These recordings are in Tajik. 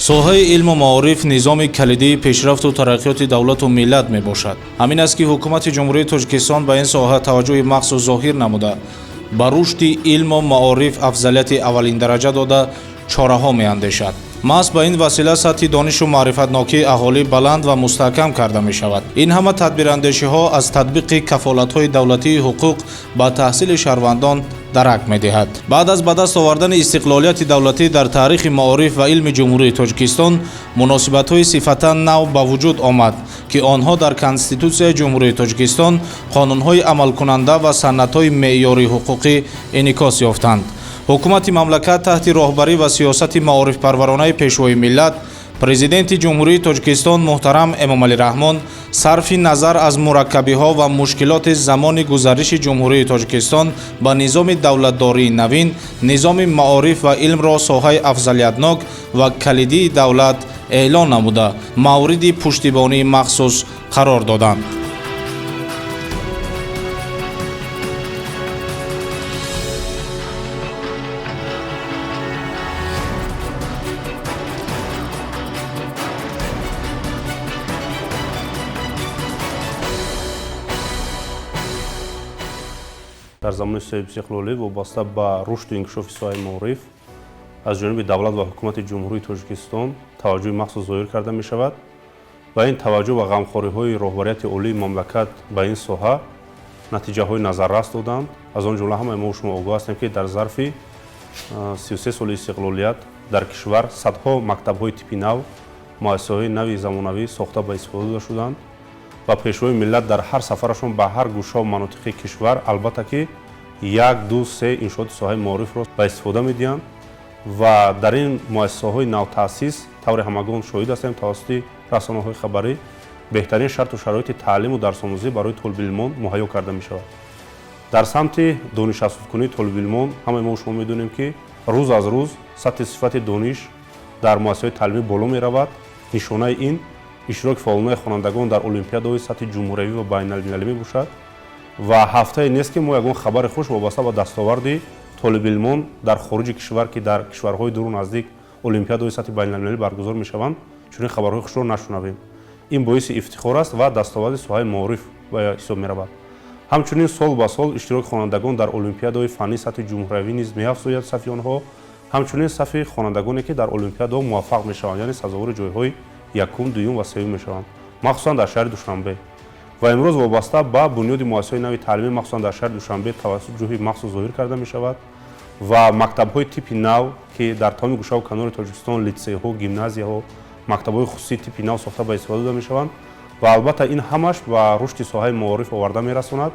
соҳаи илму маориф низоми калидии пешрафту тараққиёти давлату миллат мебошад. ҳамин аст ки ҳукумати ҷумҳурии Тоҷикистон ба ин соҳа таваҷҷӯҳи махсус зоҳир намуда, ба рушди илму маориф афзалияти аввалин дараҷа дода чораҳо меандешад. маҳз ба ин васила сатҳи донишу маърифатнокии аҳолӣ баланд ва мустаҳкам карда мешавад. ин ҳама тадбирандешиҳо аз татбиқи кафолатҳои давлатии ҳуқуқ ба таҳсили шаҳрвандон дарак медиҳад. баъд аз ба даст овардани истиқлолияти давлатӣ дар таърихи маориф ва илми ҷумҳурии Тоҷикистон муносибатҳои сифатан нав ба вуҷуд омад, ки онҳо дар Конститутсияи ҷумҳурии Тоҷикистон, қонунҳои амалкунанда ва санадҳои меъёрии ҳуқуқӣ инъикос ёфтанд. ҳукумати мамлакат таҳти роҳбарӣ ва сиёсати маорифпарваронаи пешвои миллат, президенти ҷумҳурии Тоҷикистон муҳтарам Эмомалӣ Раҳмон сарфи назар аз мураккабиҳо ва мушкилоти замони гузариши ҷумҳурии Тоҷикистон ба низоми давлатдории навин, низоми маориф ва илмро соҳаи афзалиятнок ва калидии давлат эълон намуда, мавриди пуштибонии махсус қарор доданд. дар замони истиқлолӣ вобаста ба рушду инкишофи соҳаи маориф аз ҷониби давлат ва ҳукумати ҷумҳурии Тоҷикистон таваҷҷӯҳи махсус зоҳир карда мешавад ва ин таваҷҷӯҳ ва ғамхориҳои роҳбарияти олии мамлакат ба ин соҳа натиҷаҳои назаррас доданд. аз он ҷумла ҳамаи мо шумо огоҳ ҳастем ки дар зарфи 33 соли истиқлолият дар кишвар садҳо мактабҳои типи нав, муассисаҳои нави замонавӣ сохта ба истифода дода шуданд ва пешвои миллат дар ҳар сафарашон ба ҳар гӯшаҳо манотиқи кишвар албатта ки 1, 2, 3 иншооти соҳаи маорифро ба истифода медиҳанд ва дар ин муассисаҳои навтаъсис таври ҳамагон шоҳид ҳастем тавассути расонаҳои хабарӣ беҳтарин шарту шароити таълиму дарсомӯзӣ барои толибилмон муҳайё карда мешавад. дар самти донишафзудкунии толибилмон ҳамаи мо шумо медонем ки рӯз аз рӯз сатҳи сифати дониш дар муассисаҳои таълимӣ боло меравад. нишонаи ин иштироки фаъолонаи хонандагон дар олимпиадаҳои сатҳи ҷумҳуриявӣ ва байналмилалӣ мебошад ва ҳафтае нест ки мо ягон хабари хуш вобаста ба дастоварди толибилмон дар хориҷи кишвар ки дар кишварҳои дуру наздик олимпиадаҳои сатҳи байналмилалӣ баргузор мешаванд чунин хабарҳои хушро нашунавем. ин боиси ифтихор аст ва дастоварди соҳаи маориф ҳисоб меравад. ҳамчунин сол ба сол иштироки хонандагон дар олимпиадаҳои фаннии сатҳи ҷумҳуриявӣ низ меафзояд сафи онҳо, ҳамчунин сафи хонандагоне ки дар олимпиадаҳо муваффақ мешаванд, яъне сазовори ҷойҳои якум, дуюм ва сеюм мешаванд, махсусан дар шаҳри Душанбе. ва имрӯз вобаста ба бунёди муассисаҳои нави таълимӣ махсусан дар шаҳри Душанбе таваҷҷӯҳи махсус зоҳир карда мешавад ва мактабҳои типи нав ки дар тамоми гӯшаву канори Тоҷикистон литсейҳо, гимназияҳо, мактабҳои хусусии типи нав сохта ба истифода дода мешаванд ва албатта ин ҳамаш ба рушди соҳаи маориф оварда мерасонад.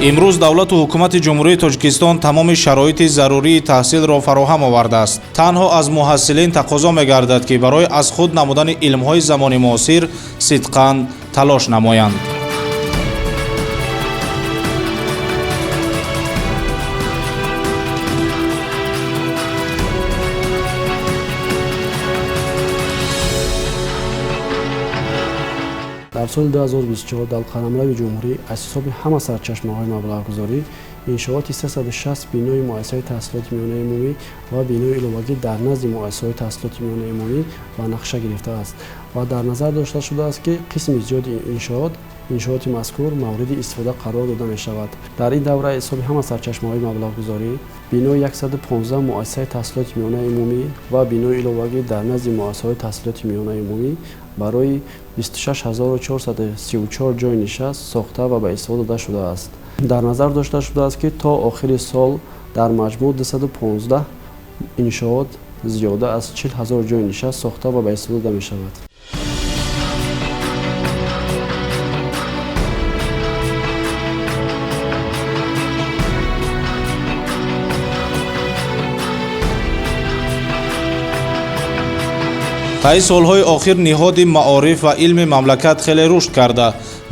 имрӯз давлату ҳукумати ҷумҳурии Тоҷикистон тамоми шароити зарурии таҳсилро фароҳам овардааст. танҳо аз муҳассилин тақозо мегардад ки барои аз худ намудани илмҳои замони муосир сидқан талош намоянд. дар соли 2024 дар қаламрави ҷумҳурӣ аз ҳисоби ҳама сарчашмаҳои маблағгузорӣ иншооти 360 бинои муассисаҳои таҳсилоти миёнаи умумӣ ва бинои иловагӣ дар назди муассисаҳои таҳсилоти миёнаи умумӣ ба нақша гирифтааст ва дар назар дошта шудааст ки қисми зиёди иншооти мазкур мавриди истифода қарор дода мешавад. дар ин давра аз ҳисоби ҳама сарчашмаҳои маблағгузорӣ бинои 115 муассисаи таҳсилоти миёнаи умумӣ ва бинои иловагӣ дар назди муассисаҳои таҳсилоти миёнаи умумӣ барои 26434 ҷойи нишаст сохта ва ба истифода дода шудааст. дар назар дошта шудааст ки то охири сол дар маҷмӯъ 215 иншоот зиёда аз 40000 ҷойи нишаст сохта ва ба истифода дода мешавад. таи солҳои охир ниҳоди маориф ва илми мамлакат хеле рушд карда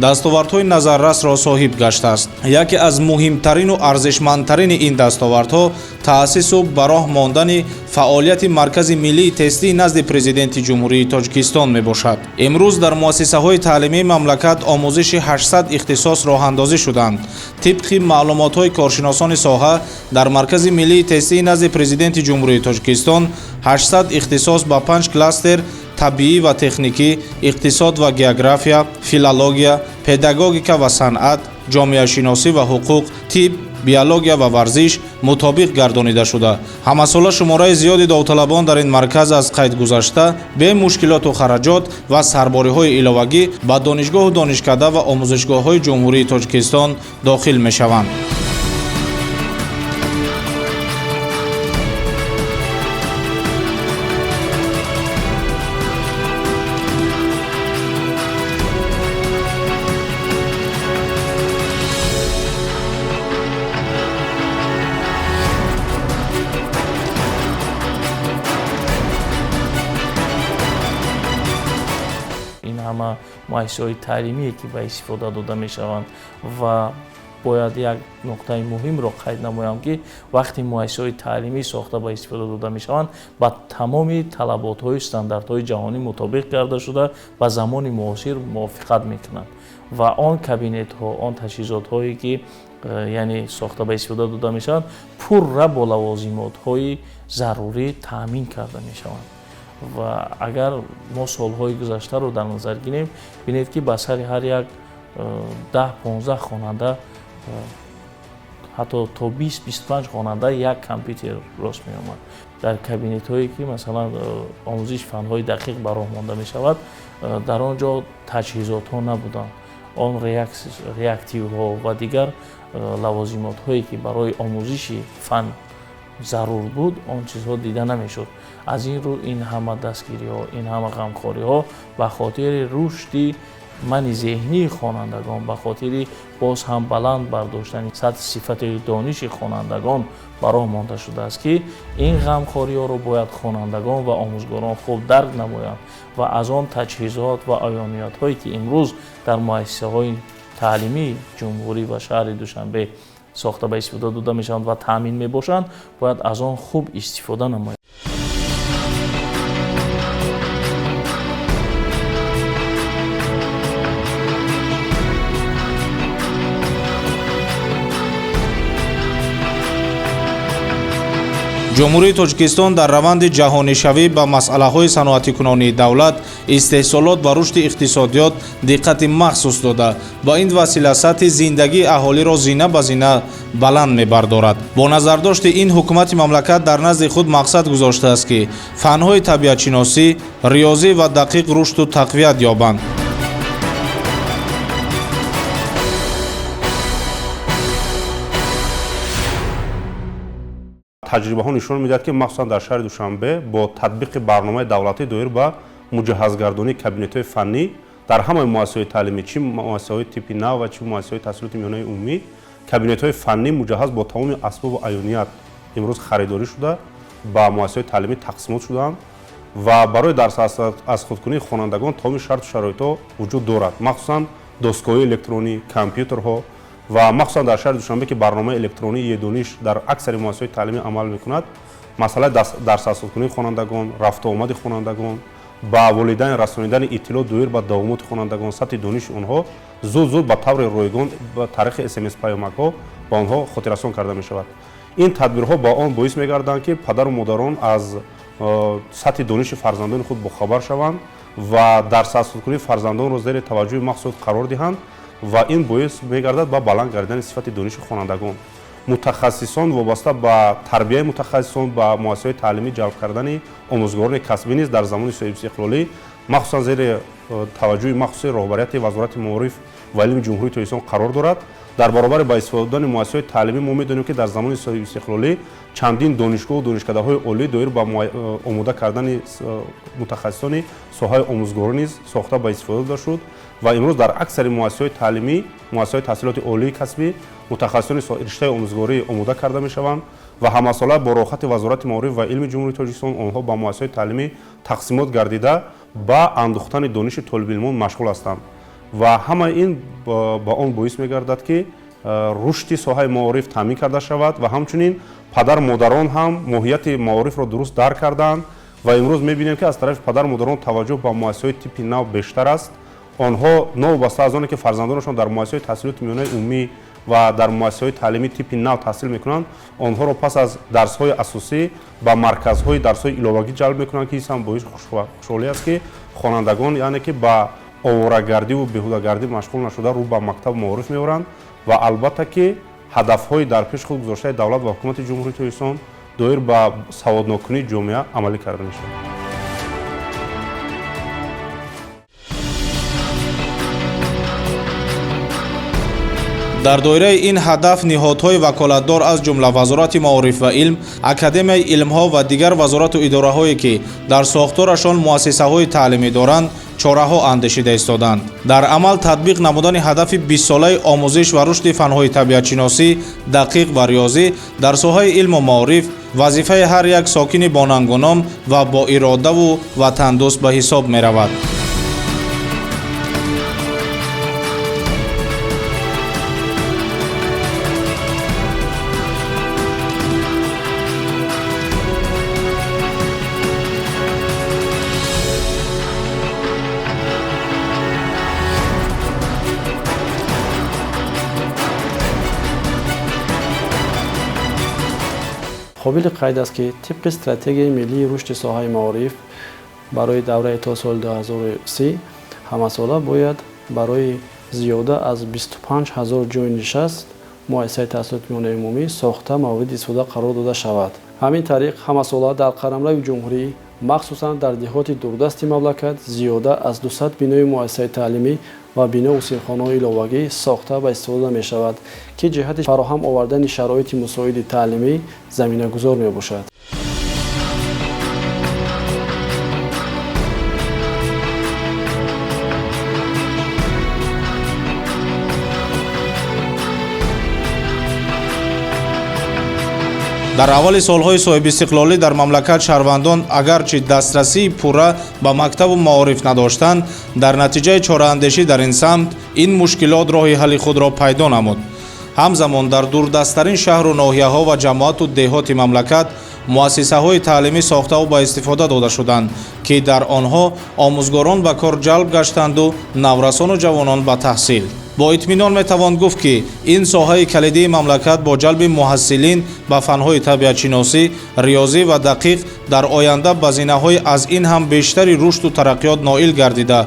дастовардҳои назаррасро соҳиб гаштааст. яке аз муҳимтарину арзишмандтарини ин дастовардҳо таъсису ба роҳ мондани фаъолияти маркази миллии тестии назди президенти ҷумҳурии тоҷикистон мебошад. имрӯз дар муассисаҳои таълимии мамлакат омӯзиши 800 ихтисос роҳандозӣ шуданд. тибқи маълумотҳои коршиносони соҳа дар маркази миллии тестии назди президенти ҷумҳурии тоҷикистон 800 ихтисос ба 5 кластер табиӣ ва техникӣ, иқтисод ва география, филология, педагогика ва санъат, ҷомеашиносӣ ва ҳуқуқ, тиб, биология ва варзиш мутобиқ гардонида шуда. ҳамасола шумораи зиёди довталабон дар ин марказ аз қайд гузашта бе мушкилоту хараҷот ва сарбориҳои иловагӣ ба донишгоҳу донишкада ва омӯзишгоҳҳои ҷумҳурии тоҷикистон дохил мешаванд. ҳама муассисаҳои таълимие ки ба истифода дода мешаванд ва бояд як нуқтаи муҳимро қайд намоям ки вақти муассисаҳои таълимӣ сохта ба истифода дода мешаванд ба тамоми талаботҳои стандартҳои ҷаҳонӣ мутобиқ карда шуда ба замони муосир мувофиқат мекунанд ва он кабинетҳо он таҷҳизотҳое ки яъне сохта ба истифода дода мешаванд пурра бо лавозимотҳои зарурӣ таъмин карда мешаванд. ва агар мо солҳои гузаштаро дар назар гирем бинед ки ба сари ҳар як 10-15 хонанда ҳатто то 20-25 хонанда як компютер рост меомад. дар кабинетҳое ки масалан омӯзиш фанҳои дақиқ ба роҳ монда мешавад дар он ҷо таҷҳизотҳо набуданд. он реактивҳо ва дигар лавозимотҳое ки барои омӯзиши фан зарур буд он чизҳо дида намешуд. аз ин рӯ ин ҳама дастгириҳо ин ҳама ғамхориҳо ба хотири рушди мани зеҳнии хонандагон ба хотири боз ҳам баланд бардоштани сатҳи сифати дониши хонандагон ба роҳ монда шудааст ки ин ғамхориҳоро бояд хонандагон ва омӯзгорон хуб дарк намоянд ва аз он таҷҳизот ва оёниятҳое ки имрӯз дар муассисаҳои таълимии ҷумҳурӣ ва шаҳри Душанбе сохта ба истифода дода мешаванд ва таъмин мебошанд бояд аз он хуб истифода намоянд. ҷумҳурии тоҷикистон дар раванди ҷаҳонишавӣ ба масъалаҳои саноатикунонии давлат, истеҳсолот ва рушди иқтисодиёт диққати махсус дода, ба ин васила сатҳи зиндагии аҳолиро зина ба зина баланд мебардорад. бо назардошти ин ҳукумати мамлакат дар назди худ мақсад гузоштааст ки фанҳои табиатшиносӣ, риёзӣ ва дақиқ рушду тақвият ёбанд. таҷрибаҳо нишон медиҳад ки махсусан дар шаҳри Душанбе бо татбиқи барномаи давлатӣ доир ба муҷаҳҳазгардонии кабинетҳои фаннӣ дар ҳамаи муассисаҳои таълимӣ чи муассисаҳои типи нав ва чи муассисаҳои таҳсилоти миёнаи умумӣ кабинетҳои фаннӣ муҷаҳҳаз бо тамоми асбобу аёният имрӯз харидорӣ шуда ба муассисаҳои таълимӣ тақсимот шуданд ва барои дарс аз худкунии хонандагон тамоми шарту шароитҳо вуҷуд дорад, махсусан доскаҳои электронӣ, компютерҳо ва махсусан дар шаҳри Душанбе ки барномаи электронии едониш дар аксари муассисаҳои таълимӣ амал мекунад, масъалаи дарс аз худкунии хонандагон, рафтуомади хонандагон, ба волидайн расонидани иттилоъ доир ба давомоти хонандагон, сатҳи дониши онҳо зуд ба таври ройгон ба тариқи SMS паёмакҳо ба онҳо хотиррасон карда мешавад. ин тадбирҳо ба он боис мегарданд ки падару модарон аз сатҳи дониши фарзандони худ бохабар шаванд ва дарс аз худкунии фарзандонро зери таваҷҷӯҳи махсус қарор диҳанд ва ин боис мегардад ба баланд гардидани сифати дониши хонандагон. мутахассисон вобаста ба тарбияи мутахассисон ба муассисаҳои таълимӣ ҷалб кардани омӯзгорони касбӣ низ дар замони соҳибистиқлолӣ махсусан зери таваҷҷӯҳи махсуси роҳбарияти вазорати маориф ва илми ҷумҳурии тоҷикистон қарор дорад. дар баробари ба истифода додани муассисаҳои таълимӣ мо медонем ки дар замони соҳибистиқлолӣ чандин донишгоҳу донишкадаҳои олӣ доир ба омода кардани мутахассисони соҳаи омӯзгорӣ низ сохта ба истифода дода шуд ва имрӯз дар аксари муассисаҳои таълимӣ, муассисаҳои таҳсилоти олии касбӣ мутахассисони риштаи омӯзгорӣ омода карда мешаванд ва ҳамасола бо рохати вазорати маориф ва илми ҷумҳурии тоҷикистон онҳо ба муассисаҳои таълимӣ тақсимот гардида ба андохтани дониши толибилмон машғул ҳастанд ва ҳама ин ба он боис мегардад ки рушди соҳаи маориф таъмин карда шавад ва ҳамчунин падар модарон ҳам моҳияти маорифро дуруст дарк карданд ва имрӯз мебинем ки аз тарафи падар модарон таваҷҷӯҳ ба муассисаҳои типи нав бештар аст. онҳо новобаста аз оне ки фарзандонашон дар муассисаҳои таҳсилоти миёнаи умумӣ ва дар муассисаҳои таълимии типи нав таҳсил мекунанд, онҳоро пас аз дарсҳои асосӣ ба марказҳои дарсҳои иловагӣ ҷалб мекунанд, ки ҳам боиси хушҳолӣ аст ки хонандагон яъне ки ба оварагардиву беҳудагардӣ машғул нашуда рӯ ба мактабу маориф меоранд ва албатта ки ҳадафҳои дар пеши худ гузоштаи давлат ва ҳукумати ҷумҳурии Тоҷикистон доир ба саводнокунии ҷомеа амалӣ карда мешавад. дар доираи ин ҳадаф ниҳодҳои ваколатдор аз ҷумла вазорати маориф ва илм, академияи илмҳо ва дигар вазорату идораҳое ки дар сохторашон муассисаҳои таълимӣ доранд чораҳо андешида истоданд. дар амал татбиқ намудани ҳадафи 20-солаи омӯзиш ва рушди фанҳои табиатшиносӣ, дақиқ ва риёзӣ дар соҳаи илму маориф вазифаи ҳар як сокини бонангуном ва боиродаву ватандӯст ба ҳисоб меравад. қобили қайд аст ки тибқи стратегияи миллии рушди соҳаи маориф барои давраи то соли 2030 ҳамасола бояд барои зиёда аз 25 000 ҷойи нишаст муассисаи таҳсилоти миёнаи умумӣ сохта мавриди истифода қарор дода шавад. ҳамин тариқ ҳамасола дар қарамрави ҷумҳурӣ махсусан дар деҳоти дурдасти мамлакат зиёда аз 200 бинои муассисаи таълимӣ ва биноу сирхонаҳои иловагӣ сохта ва истифода мешавад, ки ҷиҳати фароҳам овардани шароити мусоиди таълимӣ заминагузор мебошад. дар аввали солҳои соҳибистиқлолӣ дар мамлакат шаҳрвандон агарчи дастрасии пурра ба мактабу маориф надоштанд, дар натиҷаи чораандешӣ дар ин самт ин мушкилот роҳи ҳалли худро пайдо намуд. ҳамзамон дар дурдасттарин шаҳру ноҳияҳо ва ҷамоату деҳоти мамлакат муассисаҳои таълимӣ сохтаву ба истифода дода шуданд, ки дар онҳо омӯзгорон ба кор ҷалб гаштанду наврасону ҷавонон ба таҳсил. бо итминон метавон гуфт ки ин соҳаи калидии мамлакат бо ҷалби муҳассилин ба фанҳои табиатшиносӣ, риёзӣ ва дақиқ дар оянда ба зинаҳои аз ин ҳам бештари рушду тараққиёт ноил гардида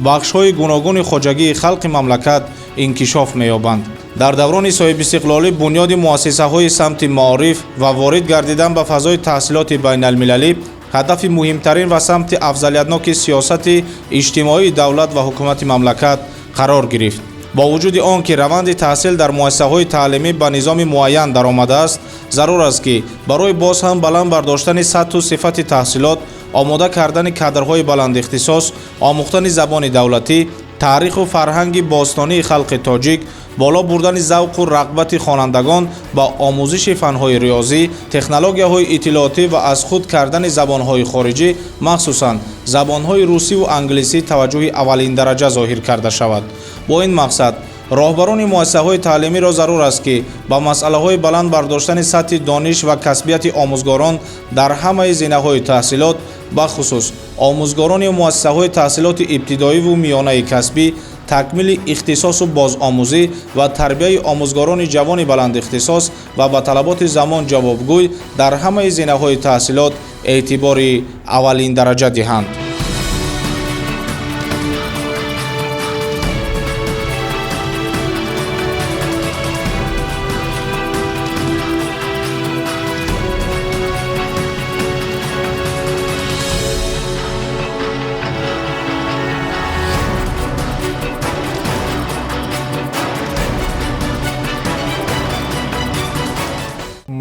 бахшҳои гуногуни хоҷагии халқи мамлакат инкишоф меёбанд. дар даврони соҳибистиқлолӣ бунёди муассисаҳои самти маориф ва ворид гардидан ба фазои таҳсилоти байналмилалӣ ҳадафи муҳимтарин ва самти афзалиятноки сиёсати иҷтимоии давлат ва ҳукумати мамлакат қарор гирифт. бо вуҷуди он ки раванди таҳсил дар муассисаҳои таълимӣ ба низоми муайян даромадааст, зарур аст ки барои боз ҳам баланд бардоштани сатҳу сифати таҳсилот, омода кардани кадрҳои баландихтисос, омӯхтани забони давлатӣ, таъриху фарҳанги бостонии халқи тоҷик, боло бурдани завқу рағбати хонандагон ба омӯзиши фанҳои риёзӣ, технологияҳои иттилоотӣ ва аз худ кардани забонҳои хориҷӣ, махсусан забонҳои русиву англисӣ таваҷҷӯҳи аввалиндараҷа зоҳир карда шавад. бо ин мақсад роҳбарони муассисаҳои таълимиро зарур аст ки ба масъалаҳои баланд бардоштани сатҳи дониш ва касбияти омӯзгорон дар ҳамаи зинаҳои таҳсилот, бахусус омӯзгорони муассисаҳои таҳсилоти ибтидоиву миёнаи касбӣ, такмили ихтисосу бозомӯзӣ ва тарбияи омӯзгорони ҷавони баландихтисос ва ба талаботи замон ҷавобгӯй дар ҳамаи зинаҳои таҳсилот эътибори аввалиндараҷа диҳанд.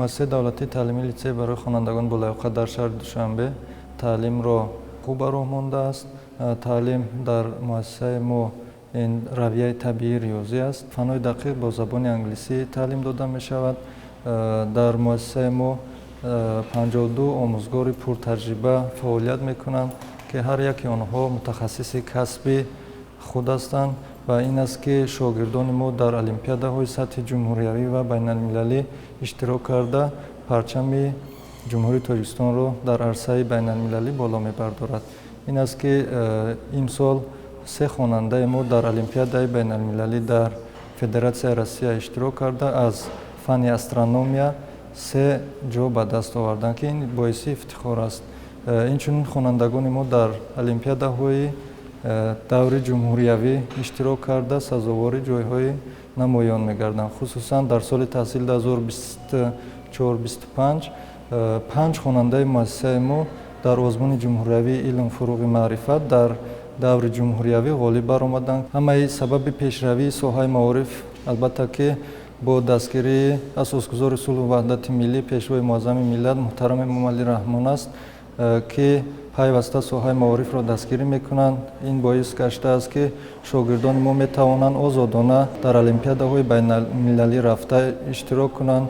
муассисаи давлатии таълимии литсей барои хонандагон болайоқат дар шаҳри Душанбе таълимро хуб роҳ мондааст. таълим дар муассисаи мо ин равияи табиии риёзӣ аст. фанҳои дақиқ бо забони англисӣ таълим дода мешавад. дар муассисаи мо 52 омӯзгори пуртаҷриба фаъолият мекунанд, ки ҳар яки онҳо мутахассиси касби худ ҳастанд ва ин аст ки шогирдони мо дар олимпиадаҳои сатҳи ҷумҳуриявӣ ва байналмилалӣ иштирок карда парчами ҷумҳурии Тоҷикистонро дар арсаи байналмилалӣ боло мебардорад. ин аст ки имсол се хонандаи мо дар олимпиадаи байналмилалӣ дар Федератсияи Россия иштирок карда аз фанни астрономия се ҷо ба даст оварданд, ки ин боиси ифтихор аст. инчунин хонандагони мо дар олимпиадаҳои даври ҷумҳуриявӣ иштирок карда сазовори ҷойҳои намоён мегарданд. Хусусан дар соли таҳсили 2024-25 5 хонандаи муассисаи мо дар озмуни ҷумҳуриявии илм фуруғи маърифат дар даври ҷумҳуриявӣ ғолиб баромаданд. ҳамаи сабаби пешравии соҳаи маориф албатта ки бо дастгирии асосгузори сулҳу ваҳдати миллӣ пешвои муаззами миллат муҳтарами Эмомалӣ Раҳмон аст, ки пайваста соҳаи маорифро дастгирӣ мекунанд. ин боис гаштааст ки шогирдони мо метавонанд озодона дар олимпиадаҳои байналмилалӣ рафта иштирок кунанд.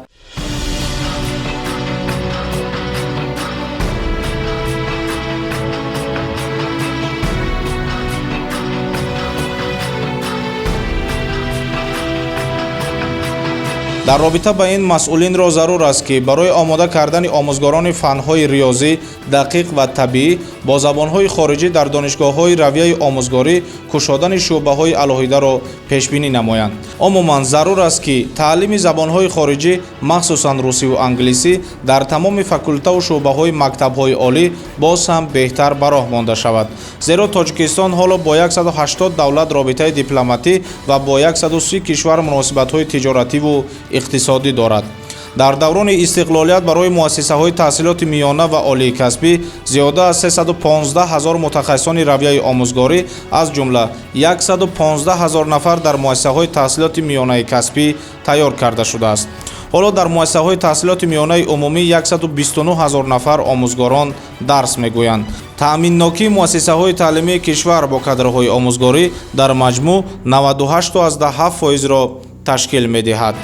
дар робита ба ин масъулинро зарур аст ки барои омода кардани омӯзгорони фанҳои риёзӣ дақиқ ва табиӣ бо забонҳои хориҷӣ дар донишгоҳҳои равияи омӯзгорӣ кушодани шӯъбаҳои алоҳидаро пешбинӣ намоянд. умуман зарур аст ки таълими забонҳои хориҷӣ махсусан русиву англисӣ дар тамоми факултаву шӯъбаҳои мактабҳои олӣ боз ҳам беҳтар ба роҳ монда шавад, зеро Тоҷикистон ҳоло бо 180 давлат робитаи дипломатӣ ва бо 130 кишвар муносибатҳои тиҷоративу иқтисодӣ дорад. дар даврони истиқлолият барои муассисаҳои таҳсилоти миёна ва олии касбӣ зиёда аз 315 000 мутахассисони равияи омӯзгорӣ аз ҷумла 115 000 нафар дар муассисаҳои таҳсилоти миёнаи касбӣ тайёр карда шудааст. ҳоло дар муассисаҳои таҳсилоти миёнаи умумӣ 129 000 нафар омӯзгорон дарс мегӯянд. таъминнокии муассисаҳои таълимии кишвар бо кадрҳои омӯзгорӣ дар маҷмӯъ 98.7%-ро ташкил медиҳад.